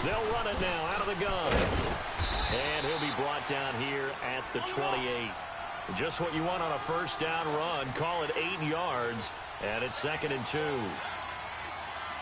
They'll run it now out of the gun. And he'll be brought down here at the 28. Just what you want on a first down run. Call it 8 yards, and it's 2nd and 2.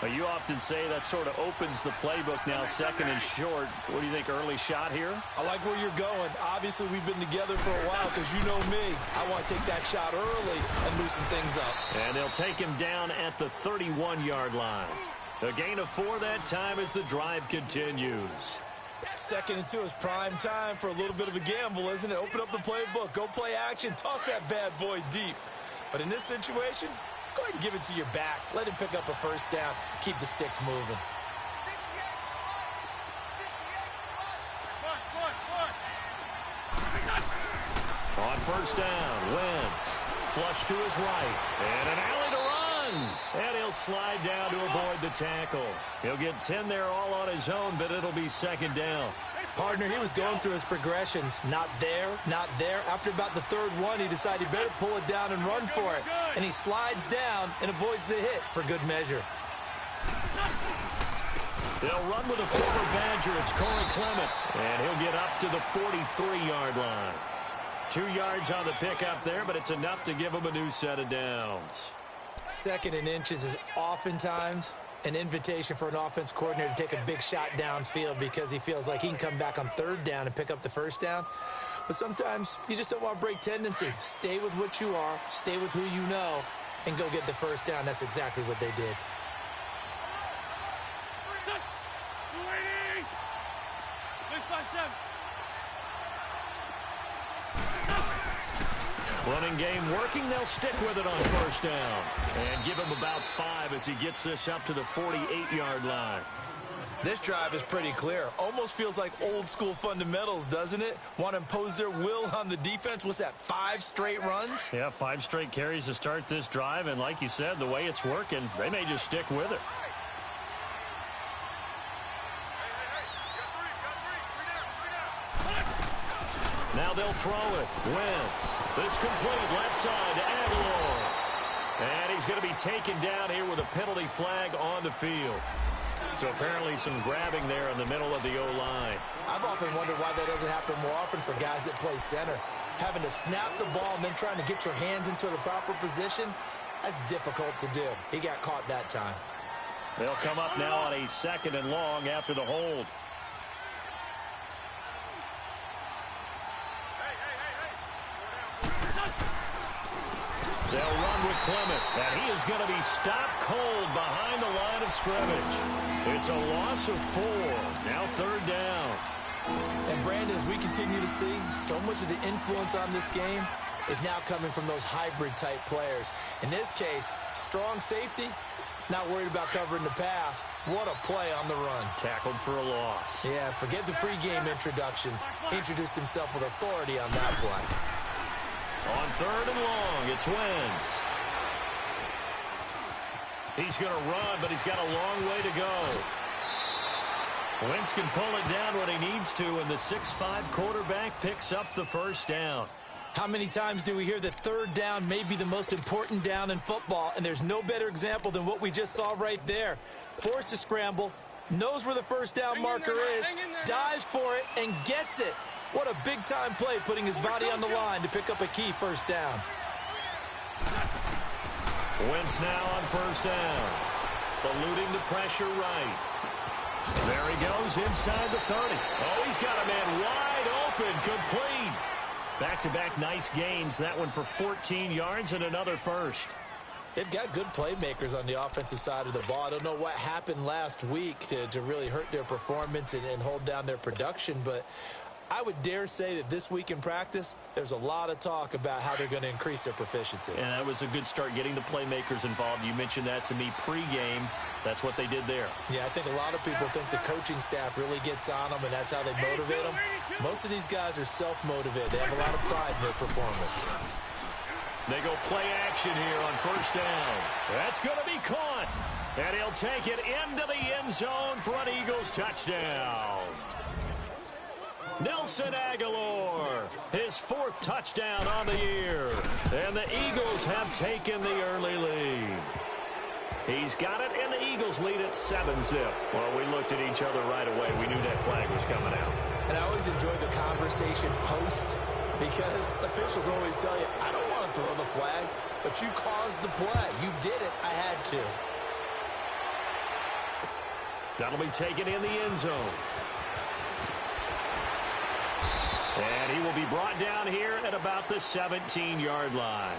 Well, you often say that sort of opens the playbook now, 2nd and short. What do you think, early shot here? I like where you're going. Obviously, we've been together for a while because you know me. I want to take that shot early and loosen things up. And they'll take him down at the 31-yard line. A gain of 4 that time as the drive continues. 2nd and 2 is prime time for a little bit of a gamble, isn't it? Open up the playbook, go play action, toss that bad boy deep. But in this situation, go ahead and give it to your back. Let him pick up a first down. Keep the sticks moving. On first down, Wentz. Flush to his right. And an alley to run. And he'll slide down to avoid the tackle. He'll get 10 there all on his own, but it'll be 2nd down. Partner, he was going through his progressions. Not there, not there. After about the 3rd one, he decided he better pull it down and run for it. And he slides down and avoids the hit for good measure. They'll run with a former Badger. It's Corey Clement. And he'll get up to the 43-yard line. 2 yards on the pickup there, but it's enough to give him a new set of downs. 2nd and inches is oftentimes an invitation for an offense coordinator to take a big shot downfield because he feels like he can come back on 3rd down and pick up the first down. But sometimes you just don't want to break tendency. Stay with what you are, stay with who you know, and go get the first down. That's exactly what they did. Running game working. They'll stick with it on first down. And give him about 5 as he gets this up to the 48-yard line. This drive is pretty clear. Almost feels like old school fundamentals, doesn't it? Want to impose their will on the defense. What's that, 5 straight runs? Yeah, 5 straight carries to start this drive. And like you said, the way it's working, they may just stick with it. Now they'll throw it. Wentz. This complete left side to Aguilar. And he's going to be taken down here with a penalty flag on the field. So apparently some grabbing there in the middle of the O-line. I've often wondered why that doesn't happen more often for guys that play center. Having to snap the ball and then trying to get your hands into the proper position, that's difficult to do. He got caught that time. They'll come up now on a 2nd and long after the hold. They'll run with Clement, and he is going to be stopped cold behind the line of scrimmage. It's a loss of 4. Now 3rd down. And Brandon, as we continue to see, so much of the influence on this game is now coming from those hybrid-type players. In this case, strong safety, not worried about covering the pass. What a play on the run. Tackled for a loss. Yeah, forget the pregame introductions. He introduced himself with authority on that play. On 3rd and long, it's Wentz. He's going to run, but he's got a long way to go. Wentz can pull it down when he needs to, and the 6'5" quarterback picks up the first down. How many times do we hear that 3rd down may be the most important down in football, and there's no better example than what we just saw right there. Forced to scramble, knows where the first down marker is, dives for it, and gets it. What a big-time play, putting his body on the line to pick up a key first down. Wentz now on first down. Eluding the pressure right. There he goes inside the 30. Oh, he's got a man wide open, complete. Back-to-back nice gains. That one for 14 yards and another first. They've got good playmakers on the offensive side of the ball. I don't know what happened last week to really hurt their performance and hold down their production, but I would dare say that this week in practice, there's a lot of talk about how they're going to increase their proficiency. And that was a good start, getting the playmakers involved. You mentioned that to me pregame. That's what they did there. Yeah, I think a lot of people think the coaching staff really gets on them, and that's how they motivate them. Most of these guys are self-motivated. They have a lot of pride in their performance. They go play action here on first down. That's going to be caught. And he'll take it into the end zone for an Eagles touchdown. Nelson Aguilar, his 4th touchdown on the year. And the Eagles have taken the early lead. He's got it, and the Eagles lead at 7-zip. Well, we looked at each other right away. We knew that flag was coming out. And I always enjoy the conversation post because officials always tell you, I don't want to throw the flag, but you caused the play. You did it. I had to. That'll be taken in the end zone. And he will be brought down here at about the 17-yard line.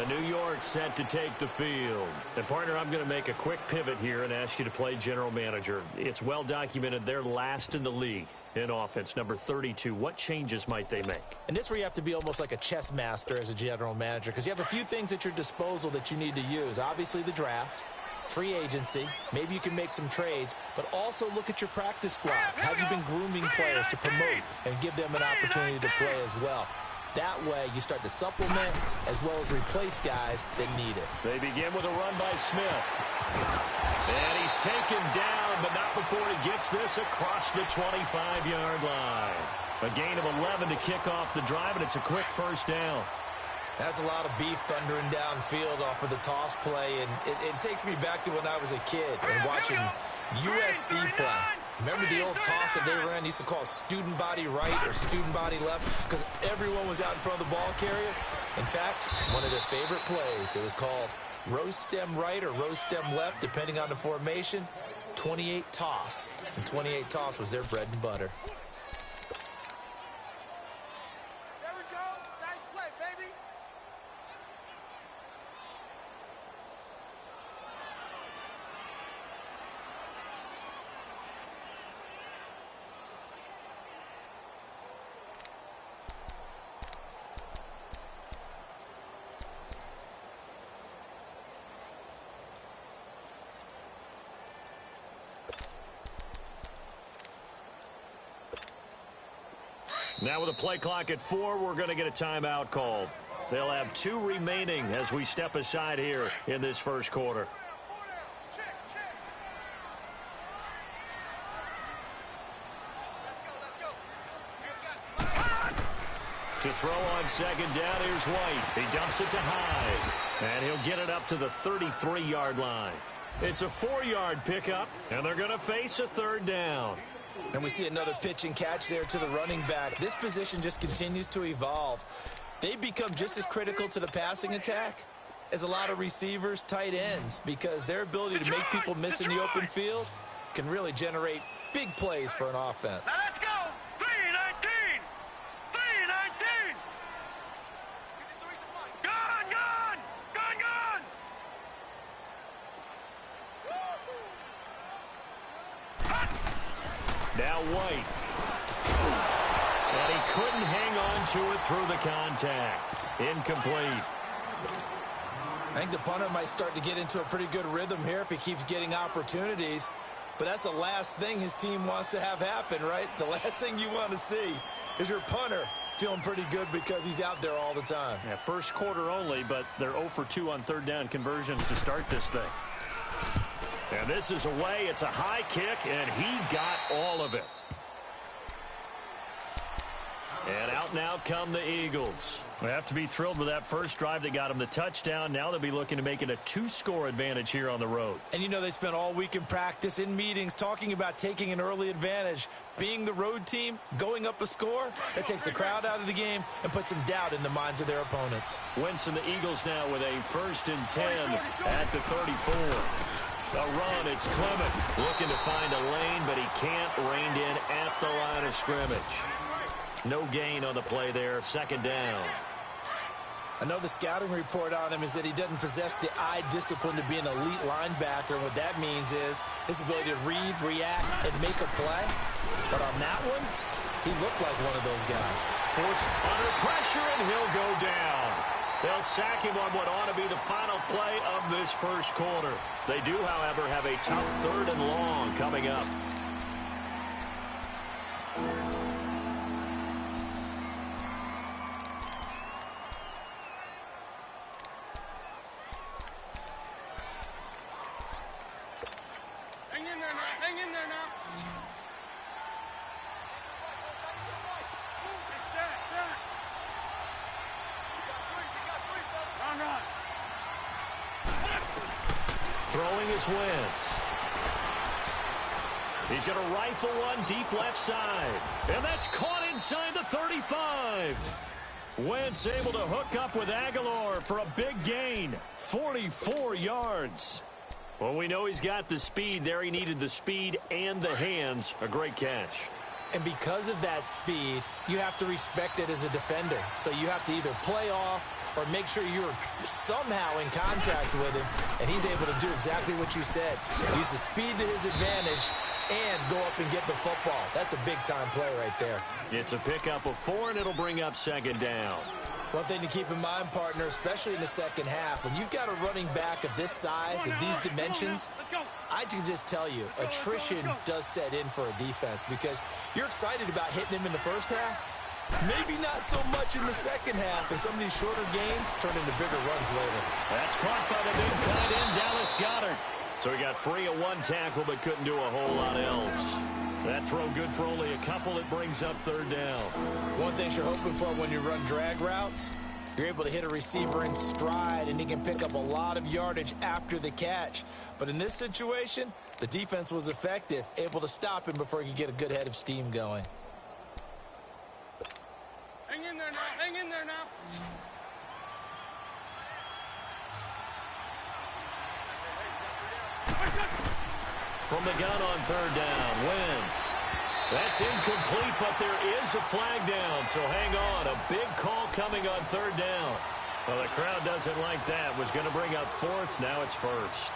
New York set to take the field. And, partner, I'm going to make a quick pivot here and ask you to play general manager. It's well documented they're last in the league in offense, number 32. What changes might they make? And this is where you have to be almost like a chess master as a general manager because you have a few things at your disposal that you need to use. Obviously, the draft, free agency, maybe you can make some trades, but also look at your practice squad. Have you been grooming players to promote and give them an opportunity to play as well? That way, you start to supplement as well as replace guys that need it. They begin with a run by Smith. And he's taken down, but not before he gets this across the 25-yard line. A gain of 11 to kick off the drive, and it's a quick first down. That's a lot of beef thundering downfield off of the toss play, and it takes me back to when I was a kid and watching USC play. Remember the old toss that they ran? They used to call student body right or student body left because everyone was out in front of the ball carrier. In fact, one of their favorite plays, it was called roast stem right or roast stem left, depending on the formation, 28 toss. And 28 toss was their bread and butter. There we go. Nice play, baby. Now with a play clock at 4, we're going to get a timeout called. They'll have 2 remaining as we step aside here in this first quarter. Check. Let's go. Here we go. To throw on second down, here's White. He dumps it to Hyde. And he'll get it up to the 33-yard line. It's a 4-yard pickup, and they're going to face a third down. And we see another pitch and catch there to the running back. This position just continues to evolve. They become just as critical to the passing attack as a lot of receivers, tight ends, because their ability to make people miss in the open field can really generate big plays for an offense. Let's go. 3-19. 3-19. Gone. Now White. And he couldn't hang on to it through the contact. Incomplete. I think the punter might start to get into a pretty good rhythm here if he keeps getting opportunities. But that's the last thing his team wants to have happen, right? The last thing you want to see is your punter feeling pretty good because he's out there all the time. Yeah, first quarter only, but they're 0 for 2 on third down conversions to start this thing. And this is away. It's a high kick, and he got all of it. And out now come the Eagles. They have to be thrilled with that first drive that got them the touchdown. Now they'll be looking to make it a 2-score advantage here on the road. And you know they spent all week in practice, in meetings, talking about taking an early advantage. Being the road team, going up a score, that takes the crowd out of the game and puts some doubt in the minds of their opponents. Wentz and the Eagles now with a 1st and 10 at the 34. A run, it's Clement looking to find a lane, but he can't, reined in at the line of scrimmage. No gain on the play there, 2nd down. I know the scouting report on him is that he doesn't possess the eye discipline to be an elite linebacker. And what that means is his ability to read, react, and make a play. But on that one, he looked like one of those guys. Forced under pressure, and he'll go down. They'll sack him on what ought to be the final play of this first quarter. They do, however, have a tough 3rd and long coming up. Hang in there now. Throwing is Wentz. He's going to rifle one deep left side. And that's caught inside the 35. Wentz able to hook up with Aguilar for a big gain. 44 yards. Well, we know he's got the speed there. He needed the speed and the hands. A great catch. And because of that speed, you have to respect it as a defender. So you have to either play off or make sure you're somehow in contact with him. And he's able to do exactly what you said. Use the speed to his advantage and go up and get the football. That's a big-time play right there. It's a pickup of 4, and it'll bring up second down. One thing to keep in mind, partner, especially in the second half, when you've got a running back of this size and these dimensions, I can just tell you, attrition does set in for a defense because you're excited about hitting him in the first half. Maybe not so much in the second half, and some of these shorter gains turn into bigger runs later. That's caught by the big tight end, Dallas Goedert. So he got free of one tackle but couldn't do a whole lot else. That throw good for only a couple. It brings up third down. One thing you're hoping for when you run drag routes, you're able to hit a receiver in stride, and he can pick up a lot of yardage after the catch. But in this situation, the defense was effective, able to stop him before he could get a good head of steam going. Hang in there now. Hang in there now. From the gun on third down, Wentz. That's incomplete, but there is a flag down, so hang on. A big call coming on third down. Well, the crowd doesn't like that. Was going to bring up fourth. Now it's first.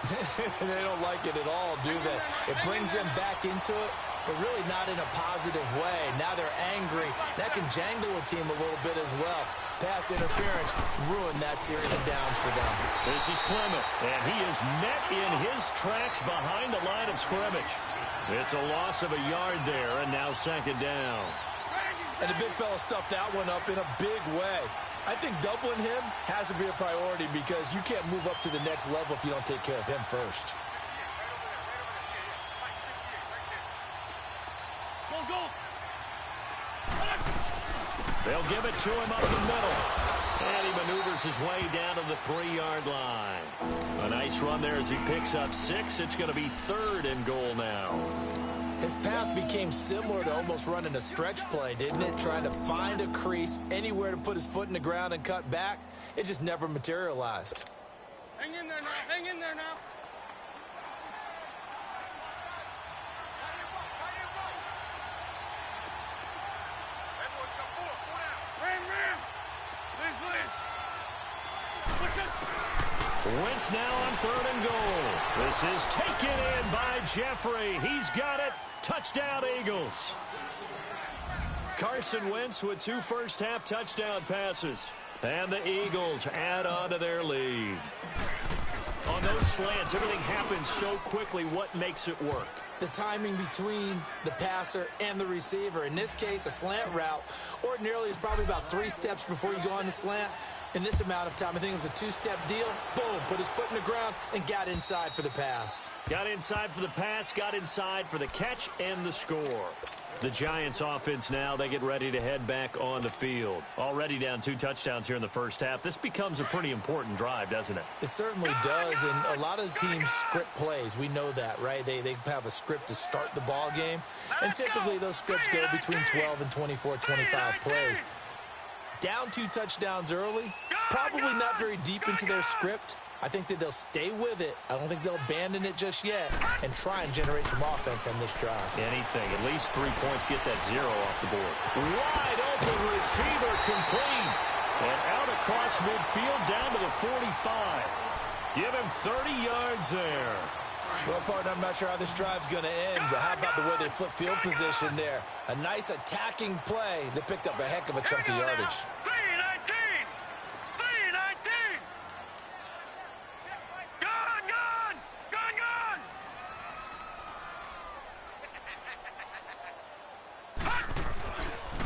They don't like it at all, do they? It brings them back into it, but really not in a positive way. Now they're angry. That can jangle a team a little bit as well. Pass interference ruined that series of downs for them. This is Clement, and he is met in his tracks behind the line of scrimmage. It's a loss of a yard there, and now second down. And the big fella stuffed that one up in a big way. I think doubling him has to be a priority because you can't move up to the next level if you don't take care of him first. They'll give it to him up the middle. And he maneuvers his way down to the 3-yard line. A nice run there as he picks up 6. It's going to be third and goal now. His path became similar to almost running a stretch play, didn't it? Trying to find a crease, anywhere to put his foot in the ground and cut back. It just never materialized. Hang in there now. Hang in there now. Wentz now on third and goal. This is taken in by Jeffrey. He's got it. Touchdown, Eagles. Carson Wentz with 2 first-half touchdown passes. And the Eagles add on to their lead. On those slants, everything happens so quickly. What makes it work? The timing between the passer and the receiver. In this case, a slant route ordinarily is probably about 3 steps before you go on the slant. In this amount of time, I think it was a 2-step deal. Boom, put his foot in the ground and got inside for the pass. Got inside for the pass, got inside for the catch and the score. The Giants offense now, they get ready to head back on the field. Already down 2 touchdowns here in the first half. This becomes a pretty important drive, doesn't it? It certainly does, and a lot of the teams script plays. We know that, right? They have a script to start the ball game, and typically those scripts go between 12 and 24, 25 plays. Down 2 touchdowns early, probably not very deep into their script. I think that they'll stay with it. I don't think they'll abandon it just yet and try and generate some offense on this drive. Anything. At least 3 points. Get that 0 off the board. Wide open receiver complete. And out across midfield down to the 45. Give him 30 yards there. Well, partner, I'm not sure how this drive's going to end, but how about the way they flip field position there? A nice attacking play that picked up a heck of a chunk of yardage.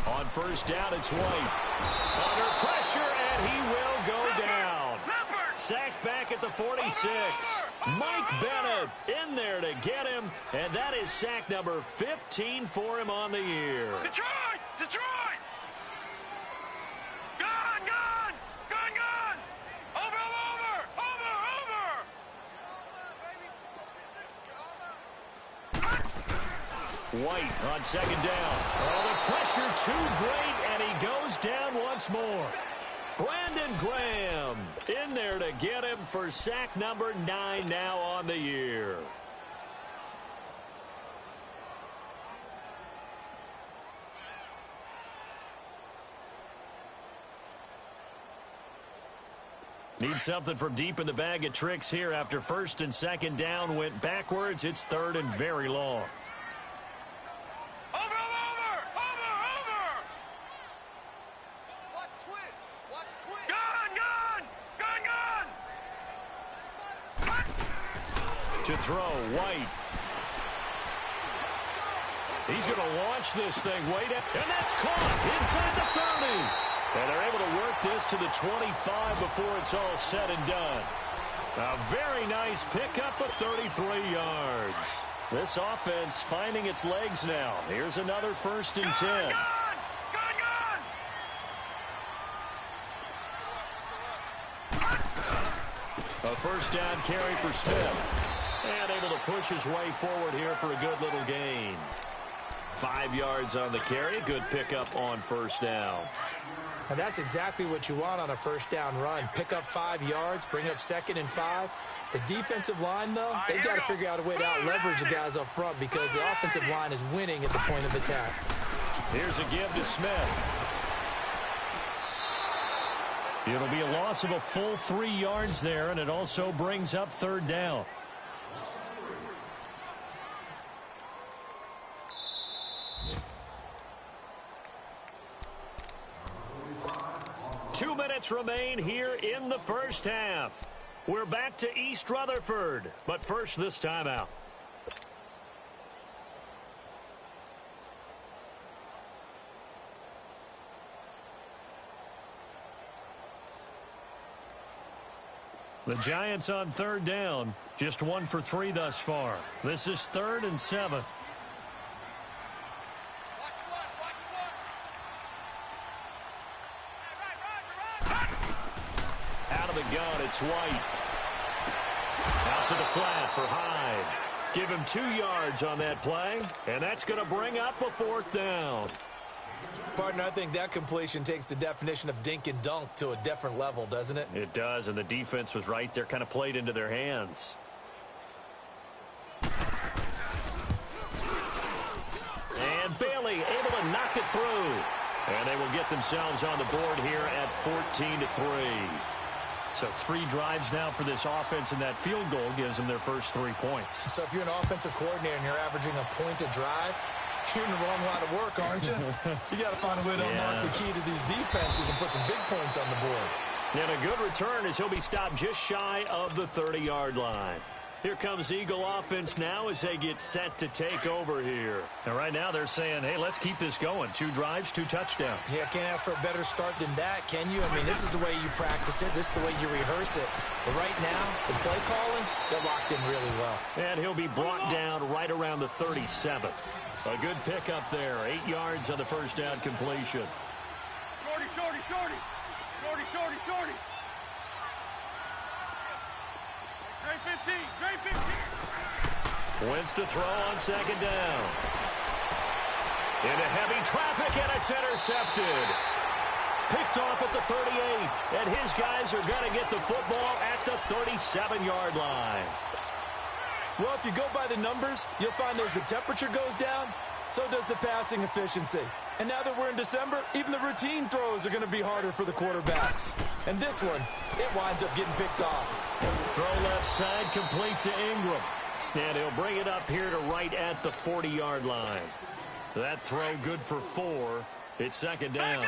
On first down, it's White. Under pressure, and he will go down. Sacked back at the 46. Mike Bennett in there to get him, and that is sack number 15 for him on the year. Detroit! Detroit! Gone! Gone! Gone! Gone! Over! Over! Over! Over! White on second down. Oh, the pressure too great, and he goes down once more. Brandon Graham in there to get him for sack number 9 now on the year. Need something from deep in the bag of tricks here after first and second down went backwards. It's third and very long. To throw, White. He's going to launch this thing way down, and that's caught inside the 30. And they're able to work this to the 25 before it's all said and done. A very nice pickup of 33 yards. This offense finding its legs now. Here's another 1st and 10. A first down carry for Smith. And able to push his way forward here for a good little gain. 5 yards on the carry. Good pickup on first down. And that's exactly what you want on a first down run. Pick up 5 yards, bring up 2nd and 5. The defensive line, though, they've got to figure out a way to out-leverage the guys up front because the offensive line is winning at the point of attack. Here's a give to Smith. It'll be a loss of a full 3 yards there, and it also brings up third down. Two minutes remain here in the first half. We're back to East Rutherford, but first this timeout. The Giants on third down, just 1 for 3 thus far. This is 3rd and 7. Out of the gun, it's White. Out to the flat for Hyde. Give him 2 yards on that play, and that's going to bring up a 4th down. Partner, I think that completion takes the definition of dink and dunk to a different level, doesn't it? It does, and the defense was right there, kind of played into their hands. And Bailey able to knock it through. And they will get themselves on the board here at 14-3. So 3 drives now for this offense, and that field goal gives them their first 3 points. So if you're an offensive coordinator and you're averaging a point a drive, you're in the wrong line of work, aren't you? You got to find a way to unlock the key to these defenses and put some big points on the board. And a good return as he'll be stopped just shy of the 30-yard line. Here comes Eagle offense now as they get set to take over here. And right now they're saying, hey, let's keep this going. 2 drives, 2 touchdowns. Yeah, can't ask for a better start than that, can you? I mean, this is the way you practice it. This is the way you rehearse it. But right now, the play calling, they're locked in really well. And he'll be brought down right around the 37. A good pickup there. 8 yards on the first down completion. Shorty, shorty, shorty. Shorty, shorty, shorty. Great 15, great 15. Wentz to throw on second down. Into heavy traffic, and it's intercepted. Picked off at the 38, and his guys are going to get the football at the 37-yard line. Well, if you go by the numbers, you'll find as the temperature goes down, so does the passing efficiency. And now that we're in December, even the routine throws are going to be harder for the quarterbacks. And this one, it winds up getting picked off. Throw left side, complete to Ingram. And he'll bring it up here to right at the 40-yard line. That throw good for 4. It's second down.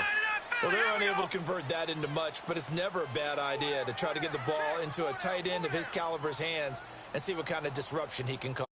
Well, they're unable to convert that into much, but it's never a bad idea to try to get the ball into a tight end of his caliber's hands and see what kind of disruption he can cause.